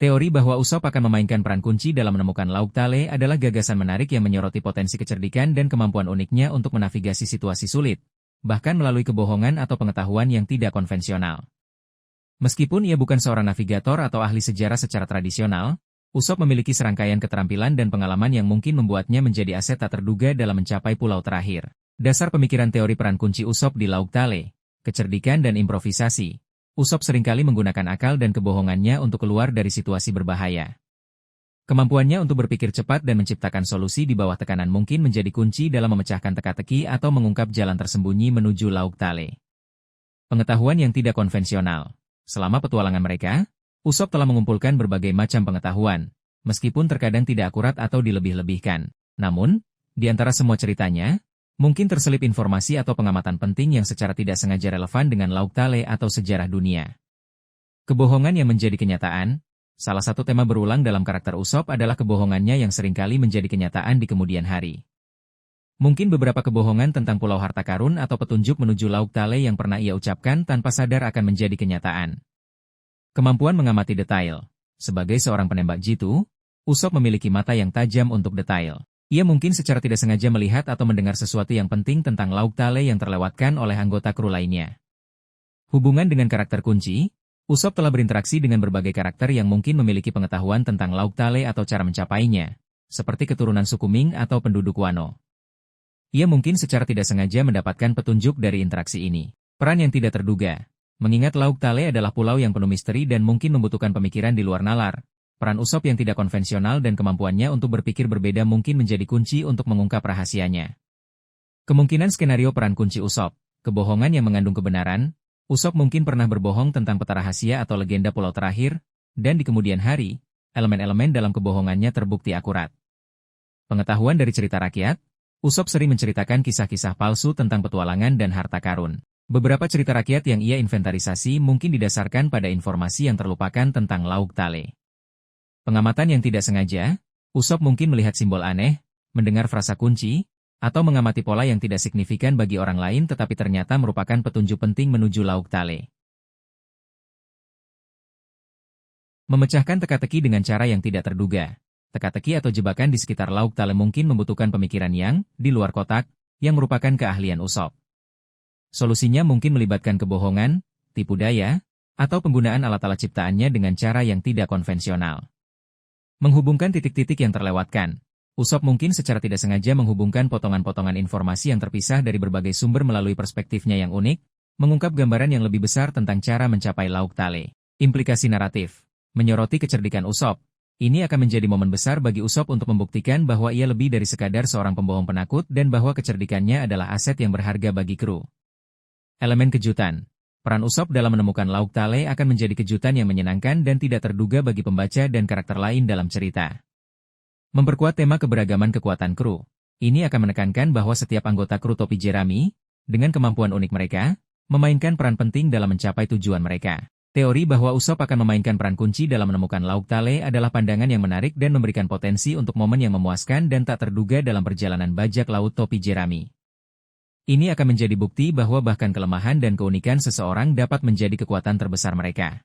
Teori bahwa Usopp akan memainkan peran kunci dalam menemukan Lauk Tale adalah gagasan menarik yang menyoroti potensi kecerdikan dan kemampuan uniknya untuk menavigasi situasi sulit, bahkan melalui kebohongan atau pengetahuan yang tidak konvensional. Meskipun ia bukan seorang navigator atau ahli sejarah secara tradisional, Usopp memiliki serangkaian keterampilan dan pengalaman yang mungkin membuatnya menjadi aset tak terduga dalam mencapai pulau terakhir. Dasar pemikiran teori peran kunci Usopp di Lauk Tale, kecerdikan dan improvisasi. Usopp seringkali menggunakan akal dan kebohongannya untuk keluar dari situasi berbahaya. Kemampuannya untuk berpikir cepat dan menciptakan solusi di bawah tekanan mungkin menjadi kunci dalam memecahkan teka-teki atau mengungkap jalan tersembunyi menuju Lauk Tale. Pengetahuan yang tidak konvensional. Selama petualangan mereka, Usopp telah mengumpulkan berbagai macam pengetahuan, meskipun terkadang tidak akurat atau dilebih-lebihkan. Namun, di antara semua ceritanya, mungkin terselip informasi atau pengamatan penting yang secara tidak sengaja relevan dengan Lauk Tale atau sejarah dunia. Kebohongan yang menjadi kenyataan. Salah satu tema berulang dalam karakter Usopp adalah kebohongannya yang seringkali menjadi kenyataan di kemudian hari. Mungkin beberapa kebohongan tentang Pulau Harta Karun atau petunjuk menuju Lauk Tale yang pernah ia ucapkan tanpa sadar akan menjadi kenyataan. Kemampuan mengamati detail. Sebagai seorang penembak jitu, Usopp memiliki mata yang tajam untuk detail. Ia mungkin secara tidak sengaja melihat atau mendengar sesuatu yang penting tentang Lauk Tale yang terlewatkan oleh anggota kru lainnya. Hubungan dengan karakter kunci, Usopp telah berinteraksi dengan berbagai karakter yang mungkin memiliki pengetahuan tentang Lauk Tale atau cara mencapainya, seperti keturunan suku Ming atau penduduk Wano. Ia mungkin secara tidak sengaja mendapatkan petunjuk dari interaksi ini. Peran yang tidak terduga. Mengingat Lauk Tale adalah pulau yang penuh misteri dan mungkin membutuhkan pemikiran di luar nalar, peran Usopp yang tidak konvensional dan kemampuannya untuk berpikir berbeda mungkin menjadi kunci untuk mengungkap rahasianya. Kemungkinan skenario peran kunci Usopp, kebohongan yang mengandung kebenaran. Usopp mungkin pernah berbohong tentang peta rahasia atau legenda pulau terakhir, dan di kemudian hari, elemen-elemen dalam kebohongannya terbukti akurat. Pengetahuan dari cerita rakyat, Usopp sering menceritakan kisah-kisah palsu tentang petualangan dan harta karun. Beberapa cerita rakyat yang ia inventarisasi mungkin didasarkan pada informasi yang terlupakan tentang Lauk Tale. Pengamatan yang tidak sengaja, Usopp mungkin melihat simbol aneh, mendengar frasa kunci, atau mengamati pola yang tidak signifikan bagi orang lain tetapi ternyata merupakan petunjuk penting menuju Lauk Tale. Memecahkan teka-teki dengan cara yang tidak terduga. Teka-teki atau jebakan di sekitar Lauk Tale mungkin membutuhkan pemikiran yang di luar kotak, yang merupakan keahlian Usopp. Solusinya mungkin melibatkan kebohongan, tipu daya, atau penggunaan alat-alat ciptaannya dengan cara yang tidak konvensional. Menghubungkan titik-titik yang terlewatkan. Usopp mungkin secara tidak sengaja menghubungkan potongan-potongan informasi yang terpisah dari berbagai sumber melalui perspektifnya yang unik, mengungkap gambaran yang lebih besar tentang cara mencapai Lauk Tale. Implikasi naratif. Menyoroti kecerdikan Usopp. Ini akan menjadi momen besar bagi Usopp untuk membuktikan bahwa ia lebih dari sekadar seorang pembohong penakut dan bahwa kecerdikannya adalah aset yang berharga bagi kru. Elemen kejutan. Peran Usopp dalam menemukan Lauk Tale akan menjadi kejutan yang menyenangkan dan tidak terduga bagi pembaca dan karakter lain dalam cerita. Memperkuat tema keberagaman kekuatan kru. Ini akan menekankan bahwa setiap anggota kru topi jerami, dengan kemampuan unik mereka, memainkan peran penting dalam mencapai tujuan mereka. Teori bahwa Usopp akan memainkan peran kunci dalam menemukan Lauk Tale adalah pandangan yang menarik dan memberikan potensi untuk momen yang memuaskan dan tak terduga dalam perjalanan bajak laut topi jerami. Ini akan menjadi bukti bahwa bahkan kelemahan dan keunikan seseorang dapat menjadi kekuatan terbesar mereka.